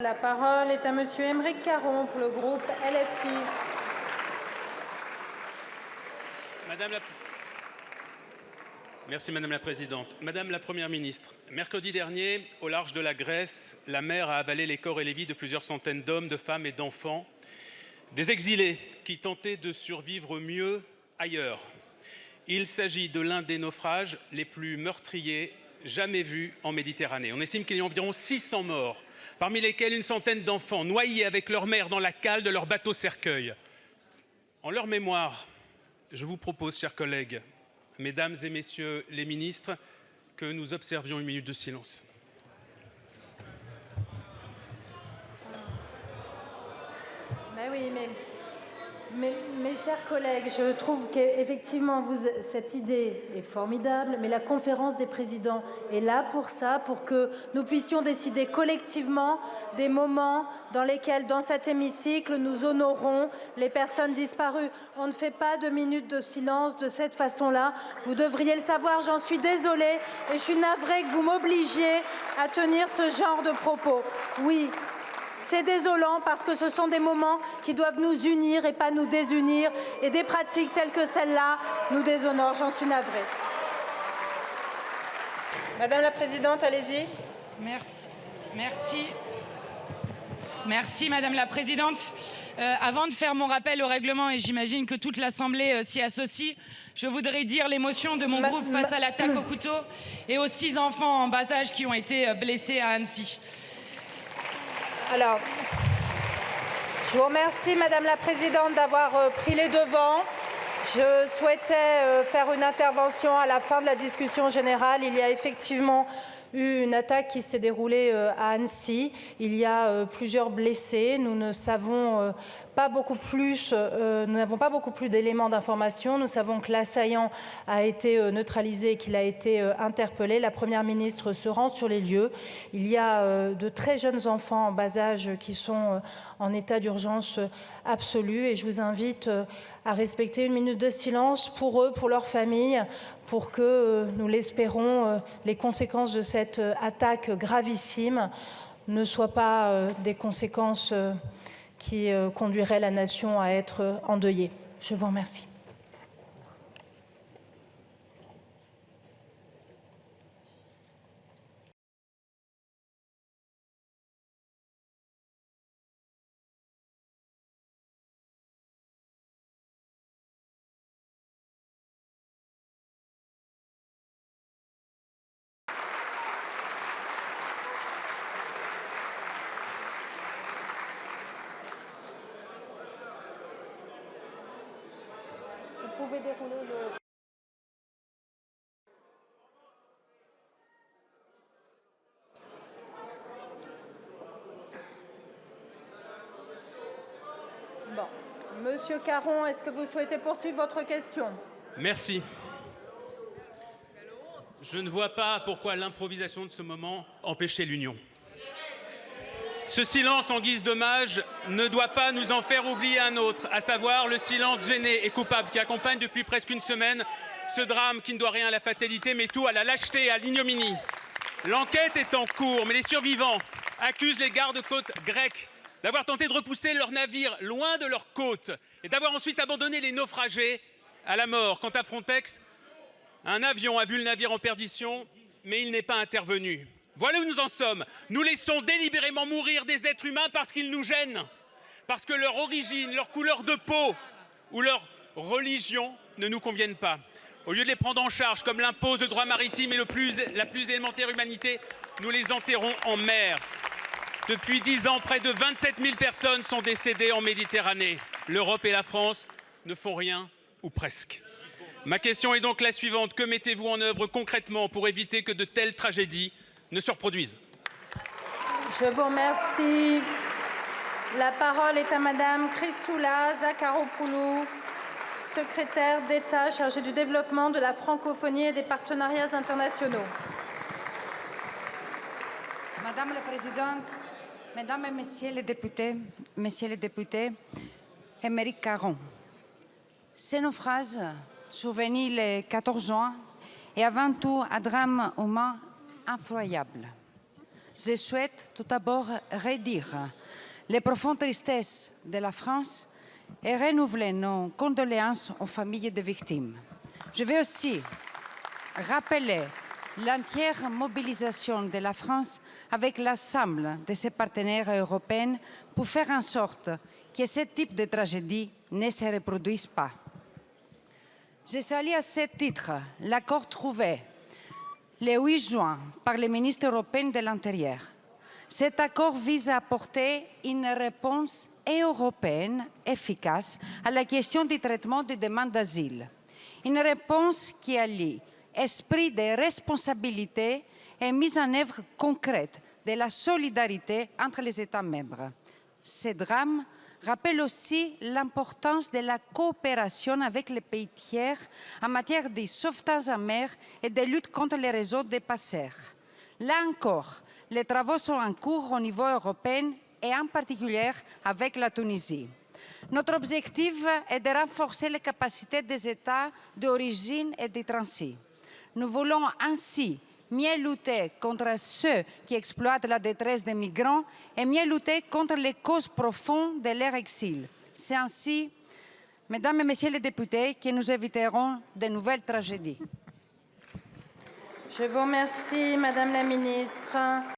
La parole est à Monsieur Aymeric Caron pour le groupe LFI. Merci Madame la Présidente. Madame la Première ministre, mercredi dernier, au large de la Grèce, la mer a avalé les corps et les vies de plusieurs centaines d'hommes, de femmes et d'enfants, des exilés qui tentaient de survivre mieux ailleurs. Il s'agit de l'un des naufrages les plus meurtriers jamais vus en Méditerranée. On estime qu'il y a environ 600 morts, parmi lesquels une centaine d'enfants noyés avec leur mère dans la cale de leur bateau cercueil. En leur mémoire, je vous propose, chers collègues, Mesdames et Messieurs les ministres, que nous observions une minute de silence. Mais oui, mes chers collègues, je trouve qu'effectivement, cette idée est formidable, mais la conférence des présidents est là pour ça, pour que nous puissions décider collectivement des moments dans lesquels, dans cet hémicycle, nous honorons les personnes disparues. On ne fait pas de minutes de silence de cette façon-là. Vous devriez le savoir, j'en suis désolée et je suis navrée que vous m'obligiez à tenir ce genre de propos. Oui. C'est désolant parce que ce sont des moments qui doivent nous unir et pas nous désunir. Et des pratiques telles que celle-là nous déshonorent. J'en suis navrée. Madame la Présidente, allez-y. Merci, Madame la Présidente. Avant de faire mon rappel au règlement, et j'imagine que toute l'Assemblée s'y associe, je voudrais dire l'émotion de mon groupe face à l'attaque au couteau et aux 6 enfants en bas âge qui ont été blessés à Annecy. Alors, je vous remercie, Madame la Présidente, d'avoir pris les devants. Je souhaitais faire une intervention à la fin de la discussion générale. Il y a effectivement eu une attaque qui s'est déroulée à Annecy. Il y a plusieurs blessés. Nous ne savons pas beaucoup plus, nous n'avons pas beaucoup plus d'éléments d'information. Nous savons que l'assaillant a été neutralisé et qu'il a été interpellé. La Première ministre se rend sur les lieux. Il y a de très jeunes enfants en bas âge qui sont en état d'urgence absolue et je vous invite à respecter une minute de silence pour eux, pour leurs familles, pour que, nous l'espérons, les conséquences de cette attaque gravissime ne soient pas des conséquences qui conduiraient la nation à être endeuillée. Je vous remercie. Vous pouvez dérouler le... Bon. Monsieur Caron, est-ce que vous souhaitez poursuivre votre question? Merci. Je ne vois pas pourquoi l'improvisation de ce moment empêchait l'union. Ce silence en guise d'hommage ne doit pas nous en faire oublier un autre, à savoir le silence gêné et coupable qui accompagne depuis presque une semaine ce drame qui ne doit rien à la fatalité mais tout à la lâcheté et à l'ignominie. L'enquête est en cours, mais les survivants accusent les gardes-côtes grecs d'avoir tenté de repousser leurs navires loin de leurs côtes et d'avoir ensuite abandonné les naufragés à la mort. Quant à Frontex, un avion a vu le navire en perdition, mais il n'est pas intervenu. Voilà où nous en sommes. Nous laissons délibérément mourir des êtres humains parce qu'ils nous gênent, parce que leur origine, leur couleur de peau ou leur religion ne nous conviennent pas. Au lieu de les prendre en charge, comme l'impose le droit maritime et la plus élémentaire humanité, nous les enterrons en mer. Depuis 10 ans, près de 27 000 personnes sont décédées en Méditerranée. L'Europe et la France ne font rien, ou presque. Ma question est donc la suivante. Que mettez-vous en œuvre concrètement pour éviter que de telles tragédies ne se reproduisent? Je vous remercie. La parole est à Madame Chrysoula Zakharopoulou, secrétaire d'État chargée du développement de la francophonie et des partenariats internationaux. Madame la Présidente, Mesdames et Messieurs les députés, Aymeric Caron. Ce naufrage survenu le 14 juin est avant tout un drame humain incroyable. je souhaite tout d'abord redire les profondes tristesses de la France et renouveler nos condoléances aux familles des victimes. Je vais aussi rappeler l'entière mobilisation de la France avec l'ensemble de ses partenaires européens pour faire en sorte que ce type de tragédie ne se reproduise pas. Je salue à ce titre l'accord trouvé le 8 juin par les ministres européens de l'Intérieur. Cet accord vise à apporter une réponse européenne efficace à la question du traitement des demandes d'asile. Une réponse qui allie esprit de responsabilité et mise en œuvre concrète de la solidarité entre les États membres. Ce drame rappelle aussi l'importance de la coopération avec les pays tiers en matière de sauvetage en mer et de lutte contre les réseaux de passeurs. Là encore, les travaux sont en cours au niveau européen et en particulier avec la Tunisie. Notre objectif est de renforcer les capacités des États d'origine et de transit. Nous voulons ainsi mieux lutter contre ceux qui exploitent la détresse des migrants et mieux lutter contre les causes profondes de leur exil. C'est ainsi, mesdames et messieurs les députés, que nous éviterons de nouvelles tragédies. Je vous remercie, Madame la Ministre.